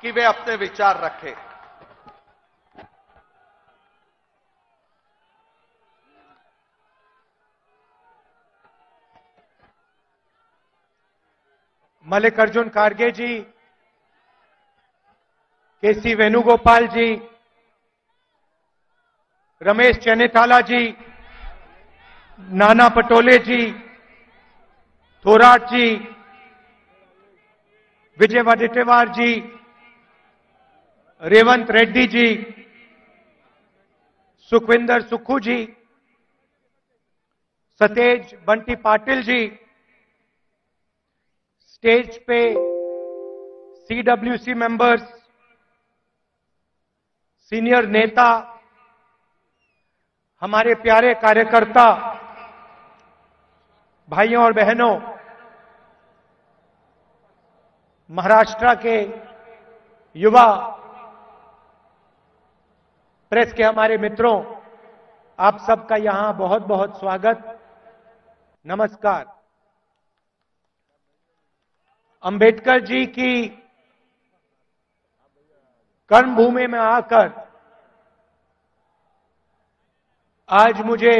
कि वे अपने विचार रखें। मल्लिकार्जुन खड़गे जी, केसी वेणुगोपाल जी, रमेश चेन्निथाला जी, नाना पटोले जी, थोराट जी, विजय वडेट्टीवार जी, रेवंत रेड्डी जी, सुखविंदर सुक्खू जी, सतेज बंटी पाटिल जी, स्टेज पे सीडब्ल्यूसी मेंबर्स, सीनियर नेता, हमारे प्यारे कार्यकर्ता, भाइयों और बहनों, महाराष्ट्र के युवा प्रेस के हमारे मित्रों, आप सबका यहां बहुत बहुत स्वागत, नमस्कार। अंबेडकर जी की कर्मभूमि में आकर आज मुझे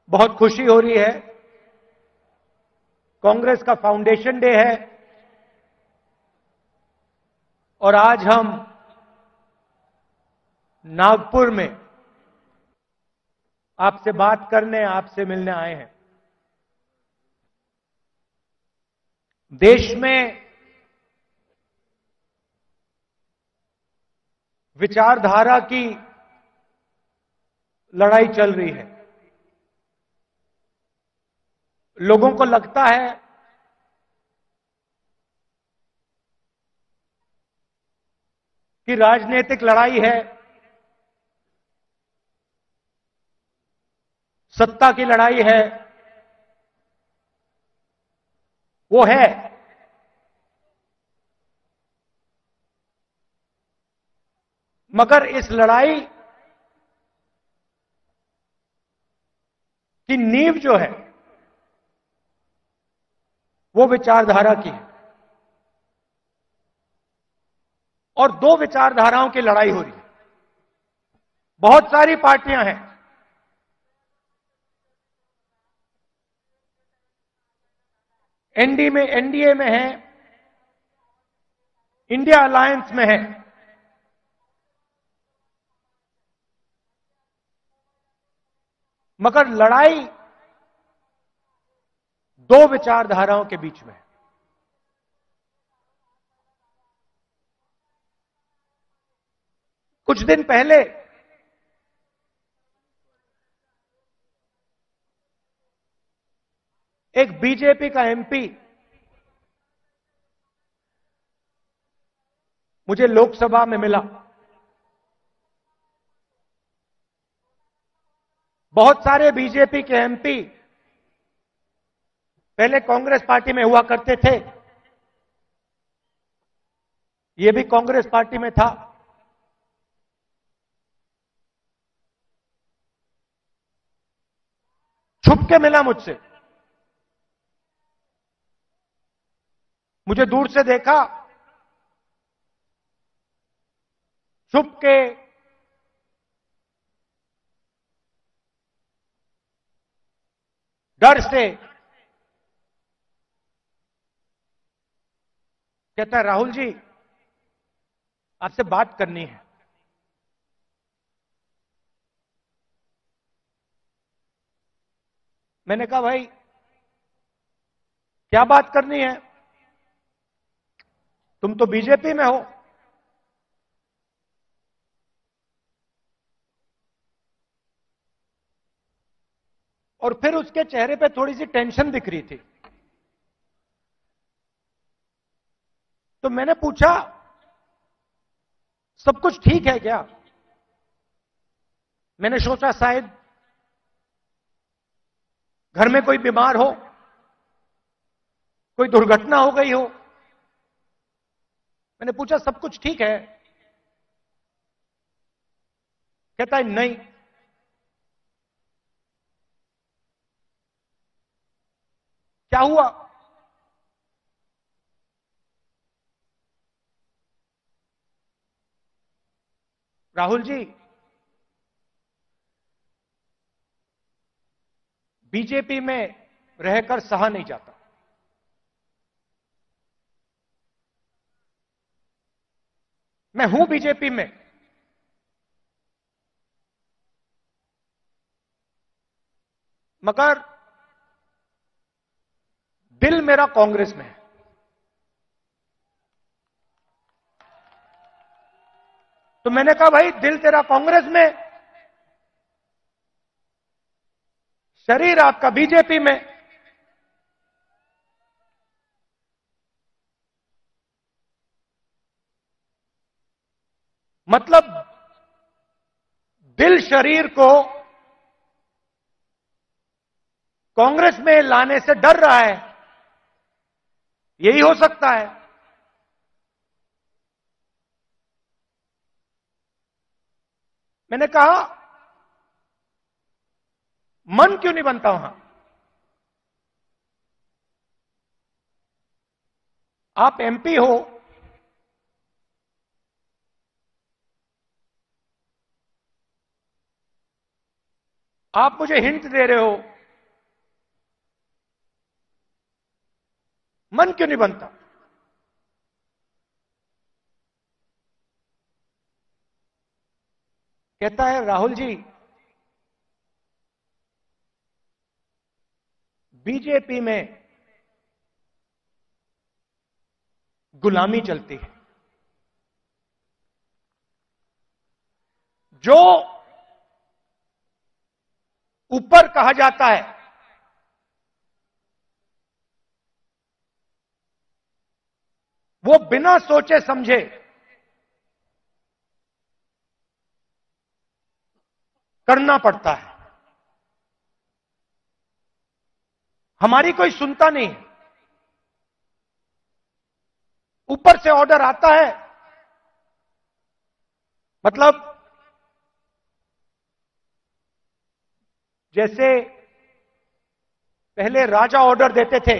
बहुत खुशी हो रही है। कांग्रेस का फाउंडेशन डे है और आज हम नागपुर में आपसे बात करने, आपसे मिलने आए हैं। देश में विचारधारा की लड़ाई चल रही है। लोगों को लगता है कि राजनीतिक लड़ाई है, सत्ता की लड़ाई है। वो है, मगर इस लड़ाई की नींव जो है वो विचारधारा की है और दो विचारधाराओं की लड़ाई हो रही है। बहुत सारी पार्टियां हैं, एनडीए में है, इंडिया अलायंस में है, मगर लड़ाई दो विचारधाराओं के बीच में है। कुछ दिन पहले एक बीजेपी का एमपी मुझे लोकसभा में मिला। बहुत सारे बीजेपी के एमपी पहले कांग्रेस पार्टी में हुआ करते थे, ये भी कांग्रेस पार्टी में था। छुप के मिला मुझसे, मुझे दूर से देखा, छुप के डर से कहता है, राहुल जी आपसे बात करनी है। मैंने कहा भाई क्या बात करनी है, तुम तो बीजेपी में हो। और फिर उसके चेहरे पे थोड़ी सी टेंशन दिख रही थी। तो मैंने पूछा सब कुछ ठीक है क्या? मैंने सोचा शायद घर में कोई बीमार हो, कोई दुर्घटना हो गई हो। मैंने पूछा सब कुछ ठीक है? कहता है नहीं। क्या हुआ? राहुल जी, बीजेपी में रहकर सहा नहीं जाता। मैं हूं बीजेपी में, मगर दिल मेरा कांग्रेस में है। तो मैंने कहा भाई, दिल तेरा कांग्रेस में, शरीर आपका बीजेपी में। मतलब दिल शरीर को कांग्रेस में लाने से डर रहा है, यही हो सकता है। मैंने कहा मन क्यों नहीं बनता वहां? आप एमपी हो, आप मुझे हिंट दे रहे हो, मन क्यों नहीं बनता? कहता है राहुल जी, बीजेपी में गुलामी चलती है। जो ऊपर कहा जाता है वो बिना सोचे समझे करना पड़ता है। हमारी कोई सुनता नहीं। ऊपर से ऑर्डर आता है, मतलब जैसे पहले राजा ऑर्डर देते थे,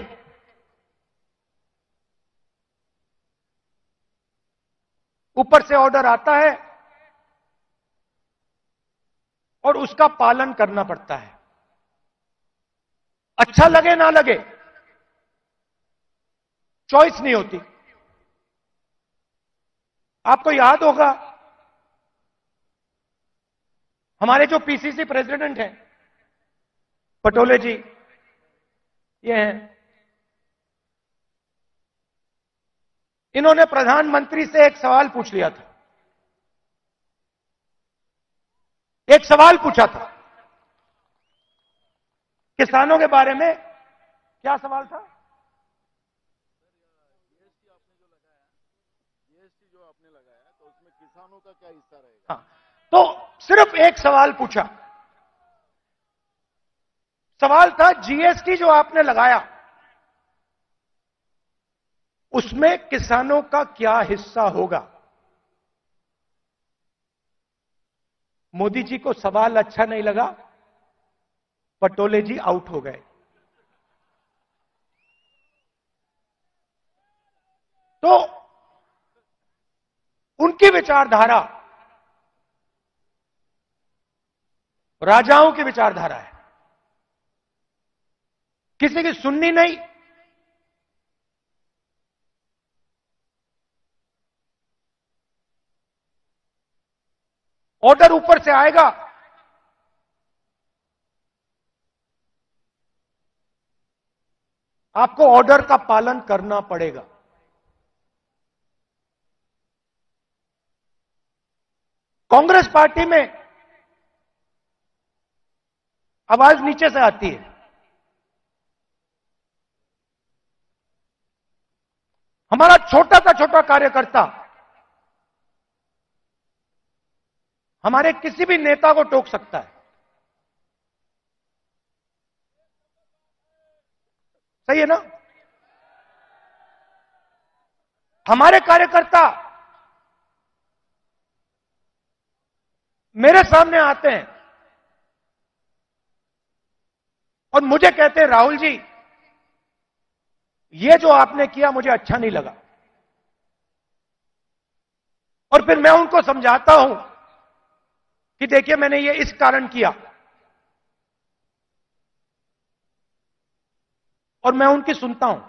ऊपर से ऑर्डर आता है और उसका पालन करना पड़ता है, अच्छा लगे ना लगे, चॉइस नहीं होती। आपको याद होगा, हमारे जो पीसीसी प्रेसिडेंट हैं पटोले जी, ये हैं, इन्होंने प्रधानमंत्री से एक सवाल पूछ लिया था। एक सवाल पूछा था किसानों के बारे में। क्या सवाल था? जीएसटी जो आपने लगाया तो उसमें किसानों का क्या हिस्सा रहेगा? हाँ, तो सिर्फ एक सवाल पूछा। सवाल था जीएसटी जो आपने लगाया उसमें किसानों का क्या हिस्सा होगा। मोदी जी को सवाल अच्छा नहीं लगा, पटोले जी आउट हो गए। तो उनकी विचारधारा राजाओं की विचारधारा है, किसी की सुननी नहीं। ऑर्डर ऊपर से आएगा, आपको ऑर्डर का पालन करना पड़ेगा। कांग्रेस पार्टी में आवाज नीचे से आती है। हमारा छोटा सा छोटा कार्यकर्ता हमारे किसी भी नेता को टोक सकता है। सही है ना? हमारे कार्यकर्ता मेरे सामने आते हैं और मुझे कहते हैं राहुल जी, ये जो आपने किया मुझे अच्छा नहीं लगा। और फिर मैं उनको समझाता हूं कि देखिए मैंने ये इस कारण किया, और मैं उनकी सुनता हूं।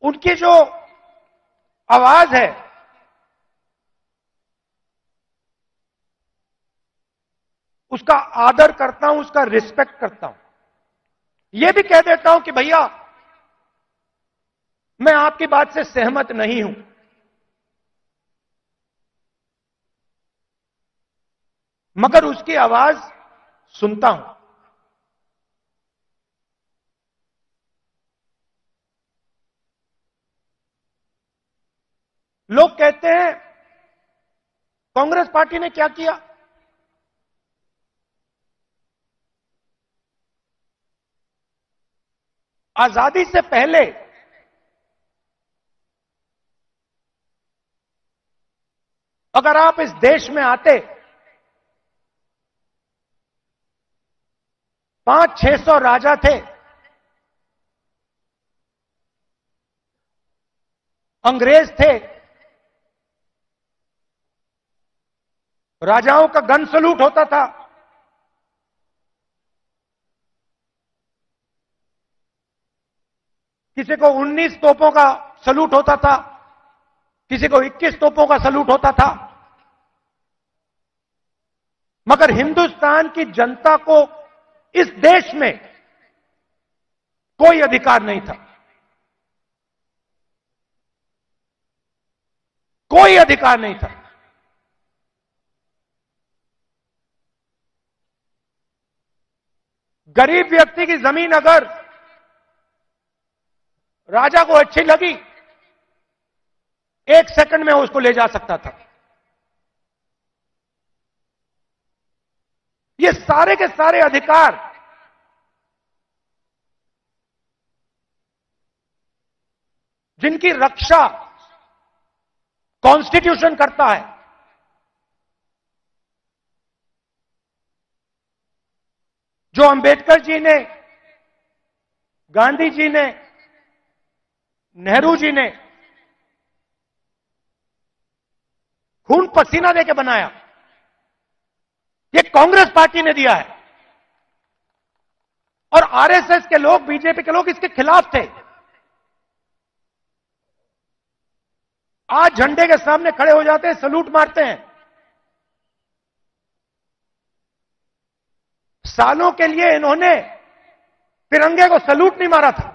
उनकी जो आवाज है उसका आदर करता हूं, उसका रिस्पेक्ट करता हूं। यह भी कह देता हूं कि भैया मैं आपकी बात से सहमत नहीं हूं, मगर उसकी आवाज सुनता हूं। लोग कहते हैं कांग्रेस पार्टी ने क्या किया। आजादी से पहले अगर आप इस देश में आते 500-600 राजा थे, अंग्रेज थे, राजाओं का गन सलूट होता था, किसी को 19 तोपों का सलूट होता था, किसी को 21 तोपों का सलूट होता था, मगर हिंदुस्तान की जनता को इस देश में कोई अधिकार नहीं था, कोई अधिकार नहीं था। गरीब व्यक्ति की जमीन अगर राजा को अच्छी लगी, 1 सेकंड में उसको ले जा सकता था। ये सारे के सारे अधिकार जिनकी रक्षा कॉन्स्टिट्यूशन करता है, जो अंबेडकर जी ने, गांधी जी ने, नेहरू जी ने खून पसीना देके बनाया, ये कांग्रेस पार्टी ने दिया है। और आरएसएस के लोग, बीजेपी के लोग इसके खिलाफ थे। आज झंडे के सामने खड़े हो जाते हैं, सलूट मारते हैं। सालों के लिए इन्होंने तिरंगे को सलूट नहीं मारा था।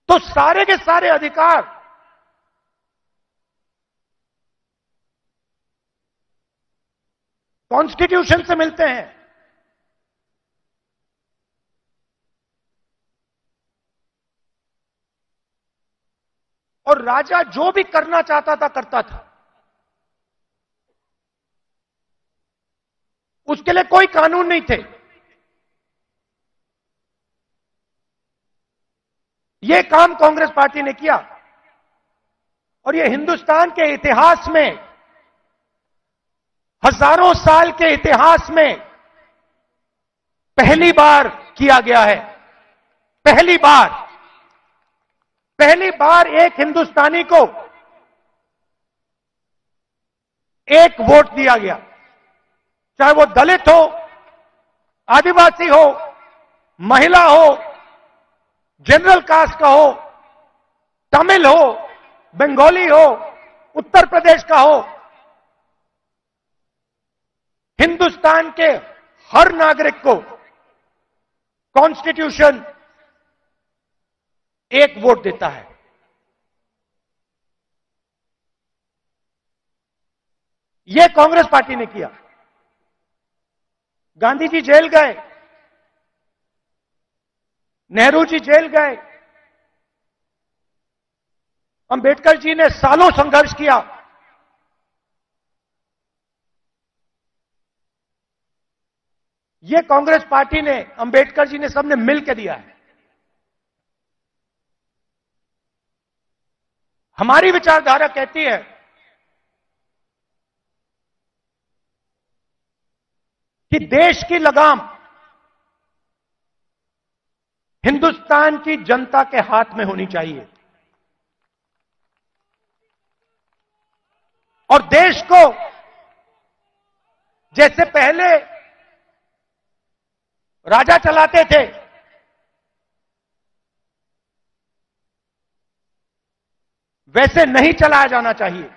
तो सारे के सारे अधिकार कॉन्स्टिट्यूशन से मिलते हैं। और राजा जो भी करना चाहता था करता था, उसके लिए कोई कानून नहीं थे। यह काम कांग्रेस पार्टी ने किया, और यह हिंदुस्तान के इतिहास में, हजारों साल के इतिहास में पहली बार किया गया है। पहली बार एक हिंदुस्तानी को एक वोट दिया गया, चाहे वो दलित हो, आदिवासी हो, महिला हो, जनरल कास्ट का हो, तमिल हो, बंगाली हो, उत्तर प्रदेश का हो। हिंदुस्तान के हर नागरिक को कॉन्स्टिट्यूशन एक वोट देता है। यह कांग्रेस पार्टी ने किया। गांधी जी जेल गए, नेहरू जी जेल गए, अंबेडकर जी ने सालों संघर्ष किया। यह कांग्रेस पार्टी ने, अंबेडकर जी ने, सबने मिलकर दिया है। हमारी विचारधारा कहती है कि देश की लगाम हिंदुस्तान की जनता के हाथ में होनी चाहिए। और देश को जैसे पहले राजा चलाते थे, वैसे नहीं चलाया जाना चाहिए।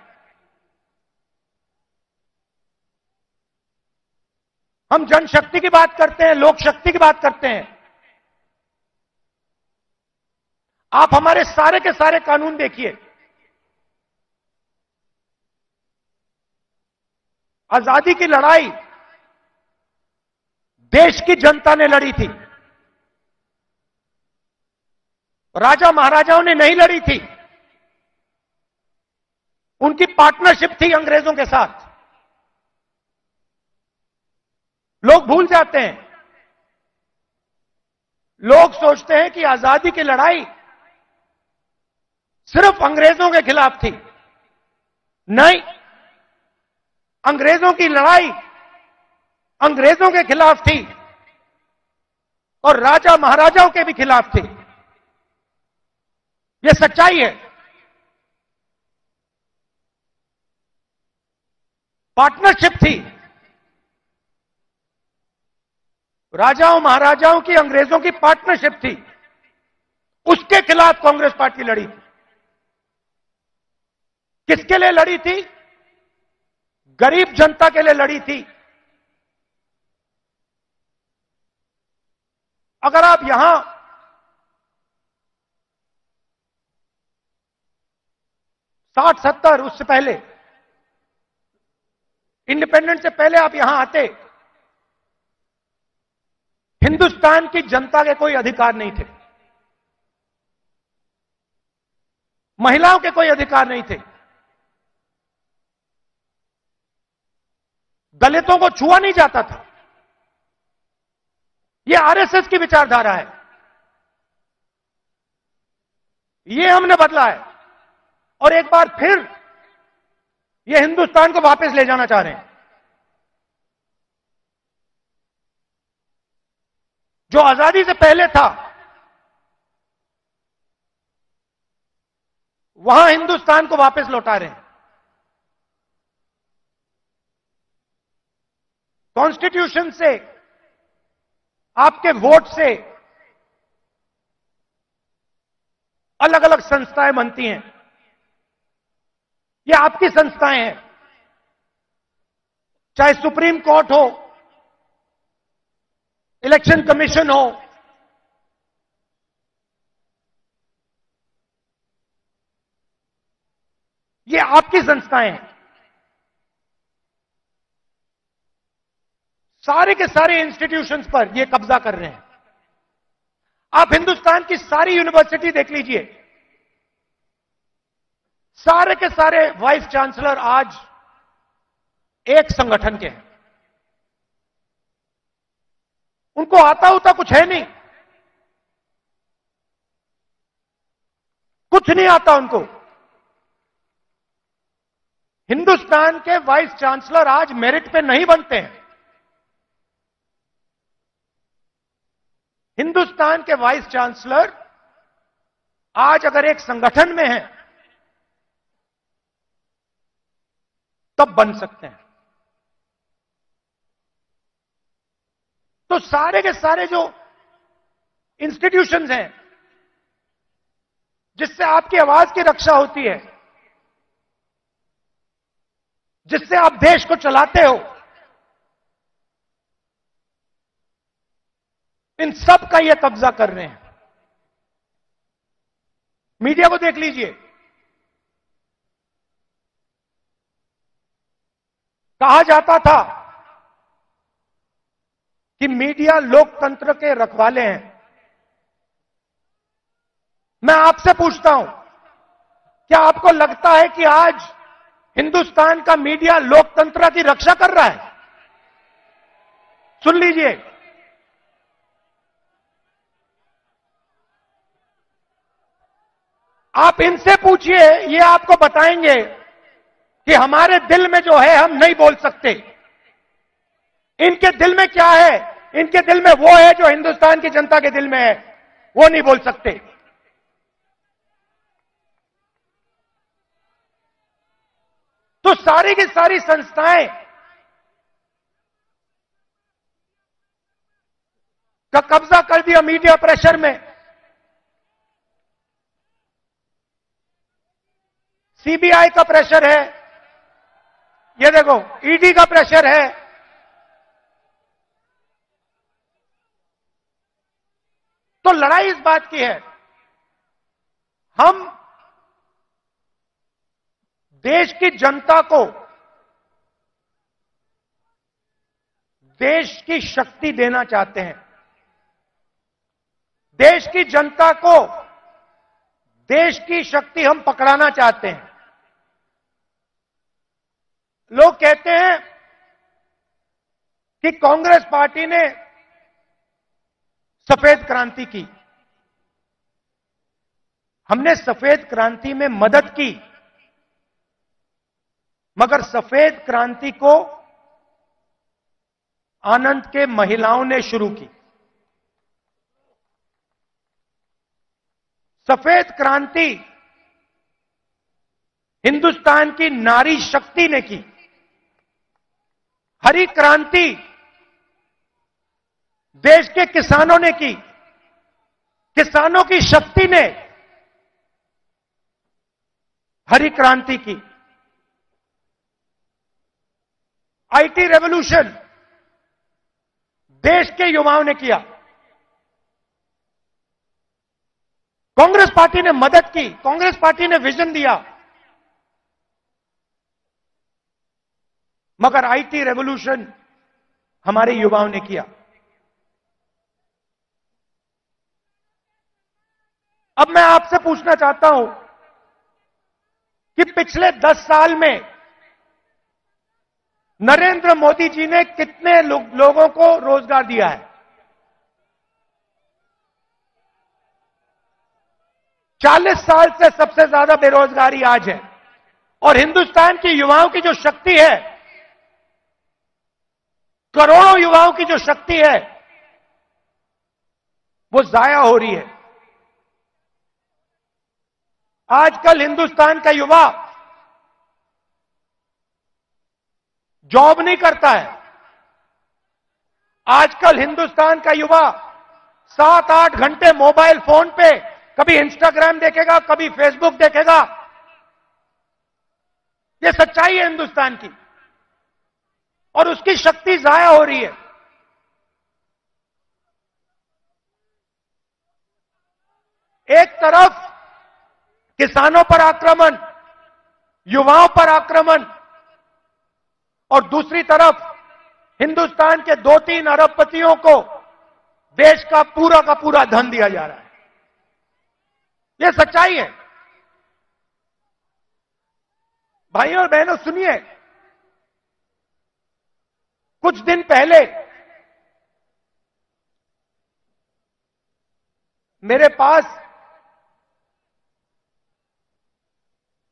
हम जनशक्ति की बात करते हैं, लोक शक्ति की बात करते हैं। आप हमारे सारे के सारे कानून देखिए, आजादी की लड़ाई देश की जनता ने लड़ी थी, राजा महाराजाओं ने नहीं लड़ी थी। उनकी पार्टनरशिप थी अंग्रेजों के साथ। लोग भूल जाते हैं, लोग सोचते हैं कि आजादी की लड़ाई सिर्फ अंग्रेजों के खिलाफ थी। नहीं, अंग्रेजों की लड़ाई अंग्रेजों के खिलाफ थी और राजा महाराजाओं के भी खिलाफ थी। यह सच्चाई है। पार्टनरशिप थी, राजाओं महाराजाओं की, अंग्रेजों की पार्टनरशिप थी। उसके खिलाफ कांग्रेस पार्टी लड़ी थी। किसके लिए लड़ी थी? गरीब जनता के लिए लड़ी थी। अगर आप यहां 60-70 उससे पहले, इंडिपेंडेंस से पहले आप यहां आते, हिंदुस्तान की जनता के कोई अधिकार नहीं थे, महिलाओं के कोई अधिकार नहीं थे, दलितों को छुआ नहीं जाता था। यह आरएसएस की विचारधारा है। यह हमने बदला है और एक बार फिर यह हिंदुस्तान को वापस ले जाना चाह रहे हैं। जो आजादी से पहले था, वहां हिंदुस्तान को वापस लौटा रहे हैं। कॉन्स्टिट्यूशन से, आपके वोट से अलग अलग संस्थाएं बनती हैं। ये आपकी संस्थाएं हैं, चाहे सुप्रीम कोर्ट हो, इलेक्शन कमीशन हो, ये आपकी संस्थाएं हैं। सारे के सारे इंस्टीट्यूशंस पर ये कब्जा कर रहे हैं। आप हिंदुस्तान की सारी यूनिवर्सिटी देख लीजिए, सारे के सारे वाइस चांसलर आज एक संगठन के हैं। उनको आता होता कुछ है नहीं, कुछ नहीं आता उनको। हिंदुस्तान के वाइस चांसलर आज मेरिट पे नहीं बनते हैं। हिंदुस्तान के वाइस चांसलर आज अगर एक संगठन में हैं, तब बन सकते हैं। तो सारे के सारे जो इंस्टीट्यूशंस हैं, जिससे आपकी आवाज की रक्षा होती है, जिससे आप देश को चलाते हो, इन सब का ये कब्जा कर रहे हैं। मीडिया को देख लीजिए, कहा जाता था कि मीडिया लोकतंत्र के रखवाले हैं। मैं आपसे पूछता हूं, क्या आपको लगता है कि आज हिंदुस्तान का मीडिया लोकतंत्र की रक्षा कर रहा है? सुन लीजिए, आप इनसे पूछिए, ये आपको बताएंगे कि हमारे दिल में जो है हम नहीं बोल सकते। इनके दिल में क्या है? इनके दिल में वो है जो हिंदुस्तान की जनता के दिल में है, वो नहीं बोल सकते। तो सारी की सारी संस्थाएं का कब्जा कर दिया मीडिया प्रेशर में। सीबीआई का प्रेशर है, ये देखो ईडी का प्रेशर है। तो लड़ाई इस बात की है, हम देश की जनता को देश की शक्ति देना चाहते हैं। देश की जनता को देश की शक्ति हम पकड़ाना चाहते हैं। लोग कहते हैं कि कांग्रेस पार्टी ने सफेद क्रांति की। हमने सफेद क्रांति में मदद की, मगर सफेद क्रांति को आनंद के महिलाओं ने शुरू की। सफेद क्रांति हिंदुस्तान की नारी शक्ति ने की। हरी क्रांति देश के किसानों ने की। किसानों की शक्ति ने हरी क्रांति की। आईटी रेवोल्यूशन देश के युवाओं ने किया। कांग्रेस पार्टी ने मदद की, कांग्रेस पार्टी ने विजन दिया, मगर आईटी रेवोल्यूशन हमारे युवाओं ने किया। अब मैं आपसे पूछना चाहता हूं कि पिछले 10 साल में नरेंद्र मोदी जी ने कितने लोगों को रोजगार दिया है? 40 साल से सबसे ज्यादा बेरोजगारी आज है। और हिंदुस्तान के युवाओं की जो शक्ति है, करोड़ों युवाओं की जो शक्ति है, वो जाया हो रही है। आजकल हिंदुस्तान का युवा जॉब नहीं करता है। आजकल हिंदुस्तान का युवा 7-8 घंटे मोबाइल फोन पे कभी इंस्टाग्राम देखेगा, कभी फेसबुक देखेगा। ये सच्चाई है हिंदुस्तान की, और उसकी शक्ति जाया हो रही है। एक तरफ किसानों पर आक्रमण, युवाओं पर आक्रमण, और दूसरी तरफ हिंदुस्तान के 2-3 अरबपतियों को देश का पूरा धन दिया जा रहा है। यह सच्चाई है। भाइयों और बहनों सुनिए, कुछ दिन पहले मेरे पास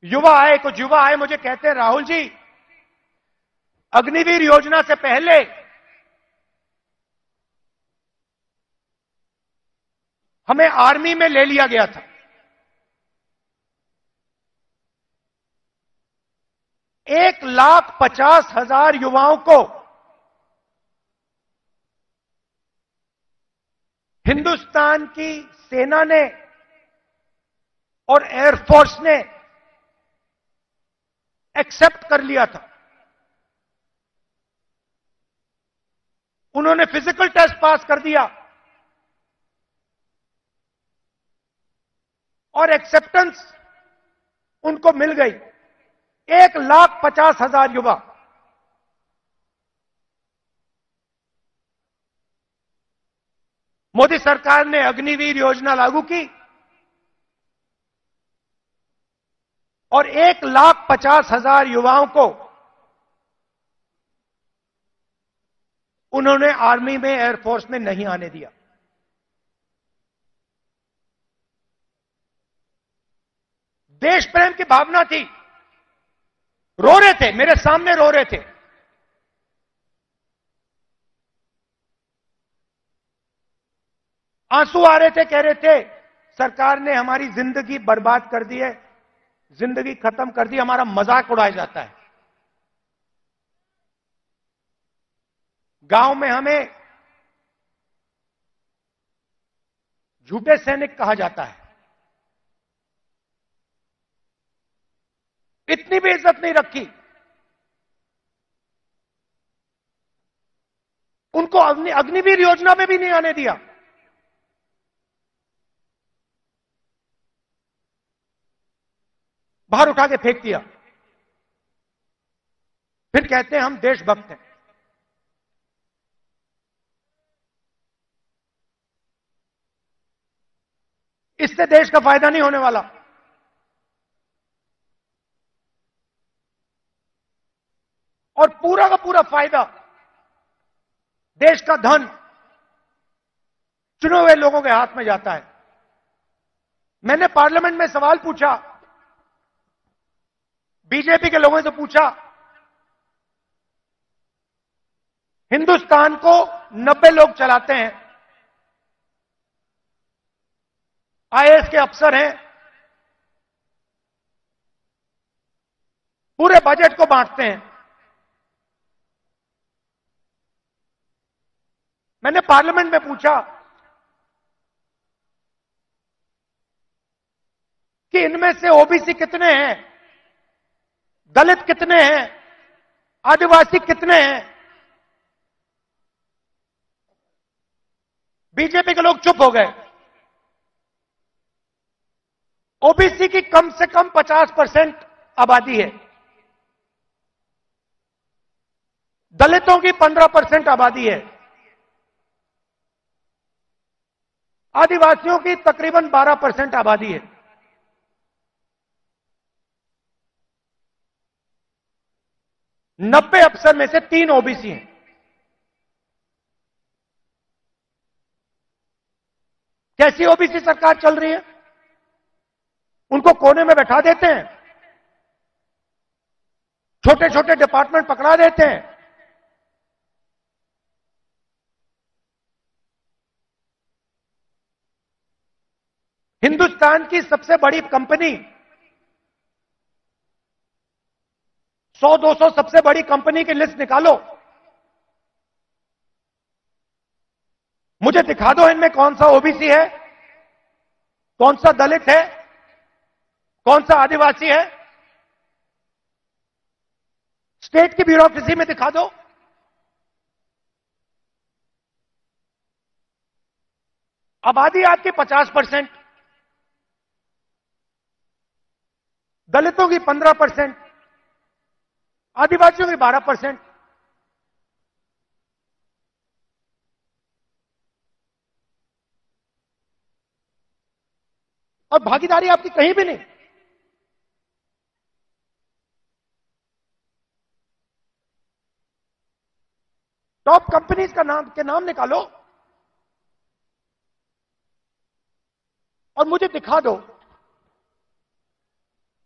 कुछ युवा आए, मुझे कहते हैं राहुल जी, अग्निवीर योजना से पहले हमें आर्मी में ले लिया गया था। एक 1,50,000 युवाओं को हिंदुस्तान की सेना ने और एयरफोर्स ने एक्सेप्ट कर लिया था। उन्होंने फिजिकल टेस्ट पास कर दिया और एक्सेप्टेंस उनको मिल गई। 1,50,000 युवा। मोदी सरकार ने अग्निवीर योजना लागू की और 1,50,000 युवाओं को उन्होंने आर्मी में, एयरफोर्स में नहीं आने दिया। देश प्रेम की भावना थी। रो रहे थे, मेरे सामने रो रहे थे। आंसू आ रहे थे, कह रहे थे सरकार ने हमारी जिंदगी बर्बाद कर दी है, जिंदगी खत्म कर दी, हमारा मजाक उड़ाया जाता है। गांव में हमें झूठे सैनिक कहा जाता है। इतनी भी इज्जत नहीं रखी। उनको अग्निवीर योजना में भी नहीं आने दिया। बाहर उठा के फेंक दिया। फिर कहते हैं हम देशभक्त हैं। इससे देश का फायदा नहीं होने वाला। और पूरा का पूरा फायदा, देश का धन चुने हुए लोगों के हाथ में जाता है। मैंने पार्लियामेंट में सवाल पूछा, बीजेपी के लोगों से पूछा, हिंदुस्तान को 90 लोग चलाते हैं, आईएएस के अफसर हैं, पूरे बजट को बांटते हैं। मैंने पार्लियामेंट में पूछा कि इनमें से ओबीसी कितने हैं, दलित कितने हैं, आदिवासी कितने हैं। बीजेपी के लोग चुप हो गए। ओबीसी की कम से कम 50% आबादी है, दलितों की 15% आबादी है, आदिवासियों की तकरीबन 12% आबादी है। नब्बे अफसर में से 3 ओबीसी हैं। कैसी ओबीसी सरकार चल रही है? उनको कोने में बैठा देते हैं, छोटे छोटे डिपार्टमेंट पकड़ा देते हैं, हिंदुस्तान की सबसे बड़ी कंपनी, 100-200 सबसे बड़ी कंपनी की लिस्ट निकालो, मुझे दिखा दो इनमें कौन सा ओबीसी है, कौन सा दलित है, कौन सा आदिवासी है। स्टेट की ब्यूरोक्रेसी में दिखा दो। आबादी आपकी 50%, दलितों की 15%, आदिवासियों की 12%। और भागीदारी आपकी कहीं भी नहीं। टॉप कंपनीज के नाम निकालो और मुझे दिखा दो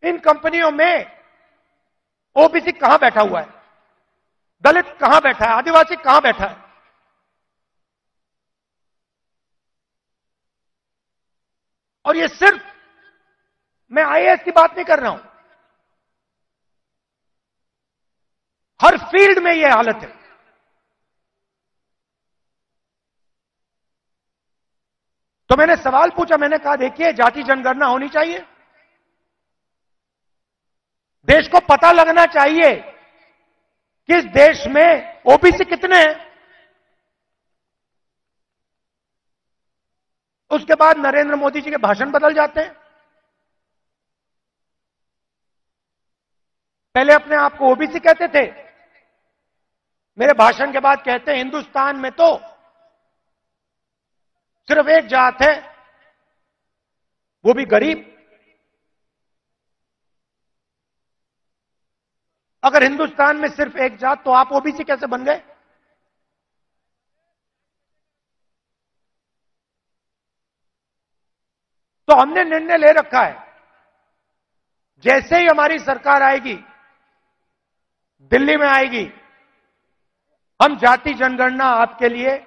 इन कंपनियों में ओबीसी कहां बैठा हुआ है, दलित कहां बैठा है, आदिवासी कहां बैठा है। और ये सिर्फ मैं आईएएस की बात नहीं कर रहा हूं, हर फील्ड में यह हालत है। तो मैंने सवाल पूछा, मैंने कहा देखिए जाति जनगणना होनी चाहिए, देश को पता लगना चाहिए कि इस देश में ओबीसी कितने हैं। उसके बाद नरेंद्र मोदी जी के भाषण बदल जाते हैं। पहले अपने आप को ओबीसी कहते थे, मेरे भाषण के बाद कहते हैं हिंदुस्तान में तो सिर्फ एक जात है, वो भी गरीब। अगर हिंदुस्तान में सिर्फ एक जात तो आप ओबीसी कैसे बन गए? तो हमने निर्णय ले रखा है, जैसे ही हमारी सरकार आएगी, दिल्ली में आएगी, हम जाति जनगणना आपके लिए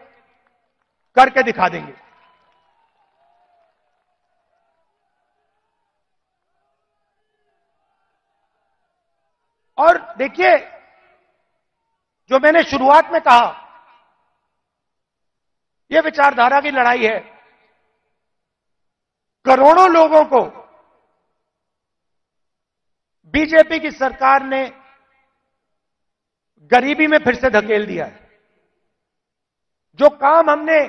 करके दिखा देंगे। और देखिए, जो मैंने शुरुआत में कहा यह विचारधारा की लड़ाई है। करोड़ों लोगों को बीजेपी की सरकार ने गरीबी में फिर से धकेल दिया है। जो काम हमने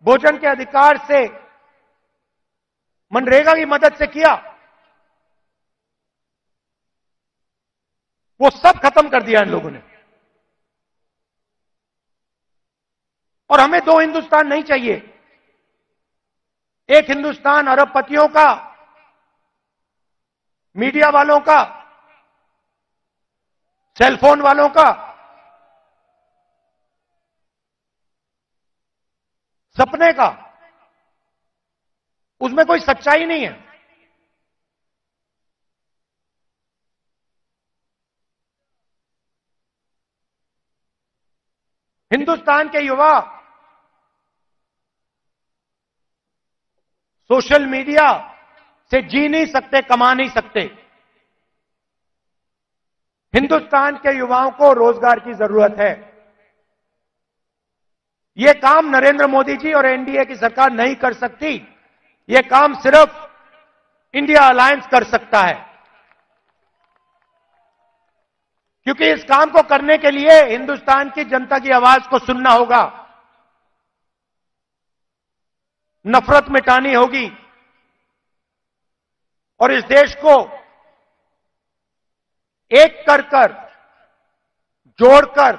भोजन के अधिकार से, मनरेगा की मदद से किया, वो सब खत्म कर दिया इन लोगों ने। और हमें दो हिंदुस्तान नहीं चाहिए। एक हिंदुस्तान अरबपतियों का, मीडिया वालों का, सेलफोन वालों का, सपने का, उसमें कोई सच्चाई नहीं है। हिंदुस्तान के युवा सोशल मीडिया से जी नहीं सकते, कमा नहीं सकते। हिंदुस्तान के युवाओं को रोजगार की जरूरत है। यह काम नरेंद्र मोदी जी और एनडीए की सरकार नहीं कर सकती। यह काम सिर्फ इंडिया अलायंस कर सकता है, क्योंकि इस काम को करने के लिए हिंदुस्तान की जनता की आवाज को सुनना होगा, नफरत मिटानी होगी और इस देश को एक कर जोड़कर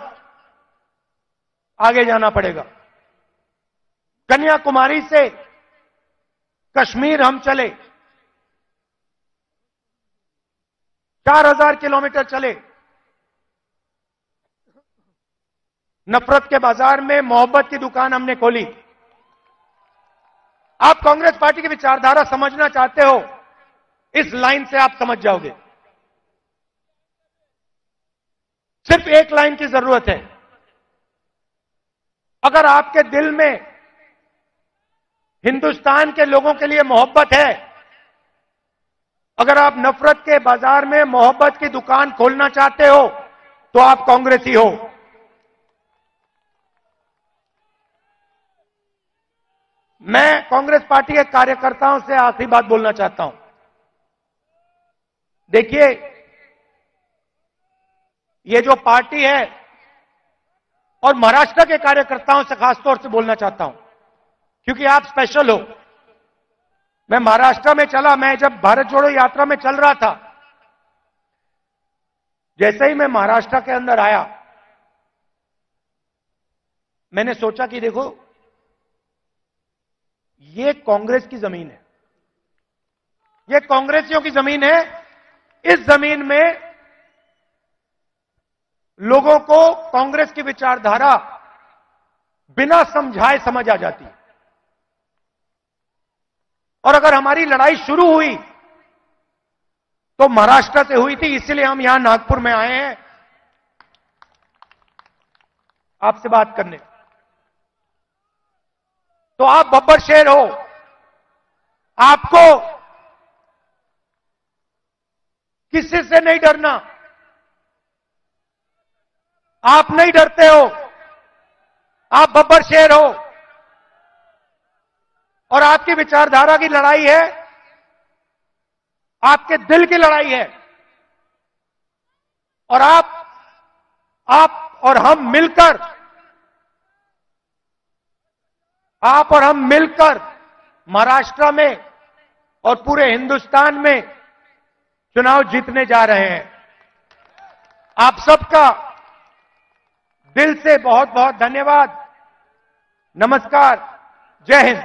आगे जाना पड़ेगा। कन्याकुमारी से कश्मीर हम चले, 4000 किलोमीटर चले, नफरत के बाजार में मोहब्बत की दुकान हमने खोली। आप कांग्रेस पार्टी की विचारधारा समझना चाहते हो, इस लाइन से आप समझ जाओगे। सिर्फ एक लाइन की जरूरत है। अगर आपके दिल में हिंदुस्तान के लोगों के लिए मोहब्बत है, अगर आप नफरत के बाजार में मोहब्बत की दुकान खोलना चाहते हो, तो आप कांग्रेसी हो। मैं कांग्रेस पार्टी के कार्यकर्ताओं से आखिरी बात बोलना चाहता हूं। देखिए, ये जो पार्टी है, और महाराष्ट्र के कार्यकर्ताओं से खासतौर से बोलना चाहता हूं, क्योंकि आप स्पेशल हो। मैं महाराष्ट्र में चला, मैं जब भारत जोड़ो यात्रा में चल रहा था, जैसे ही मैं महाराष्ट्र के अंदर आया, मैंने सोचा कि देखो, ये कांग्रेस की जमीन है, ये कांग्रेसियों की जमीन है। इस जमीन में लोगों को कांग्रेस की विचारधारा बिना समझाए समझ आ जाती है। और अगर हमारी लड़ाई शुरू हुई तो महाराष्ट्र से हुई थी, इसलिए हम यहां नागपुर में आए हैं आपसे बात करने। तो आप बब्बर शेर हो, आपको किसी से नहीं डरना। आप नहीं डरते हो, आप बब्बर शेर हो, और आपकी विचारधारा की लड़ाई है, आपके दिल की लड़ाई है। और आप और हम मिलकर, आप और हम मिलकर महाराष्ट्र में और पूरे हिंदुस्तान में चुनाव जीतने जा रहे हैं। आप सबका दिल से बहुत बहुत धन्यवाद। नमस्कार, जय हिंद।